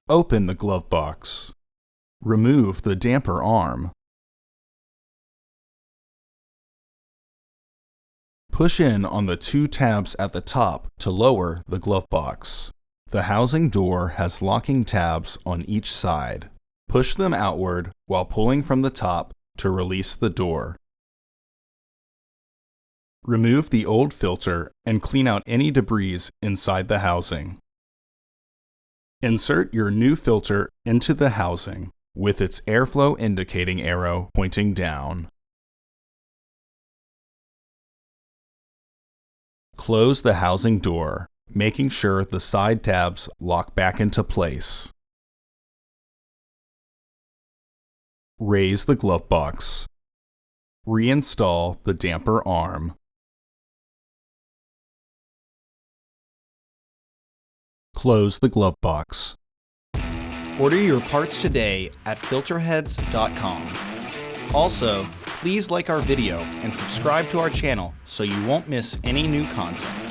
Open the glove box. Remove the damper arm. Push in on the two tabs at the top to lower the glove box. The housing door has locking tabs on each side. Push them outward while pulling from the top to release the door. Remove the old filter and clean out any debris inside the housing. Insert your new filter into the housing with its airflow indicating arrow pointing down. Close the housing door, making sure the side tabs lock back into place. Raise the glove box. Reinstall the damper arm. Close the glove box. Order your parts today at filterheads.com. Also, please like our video and subscribe to our channel so you won't miss any new content.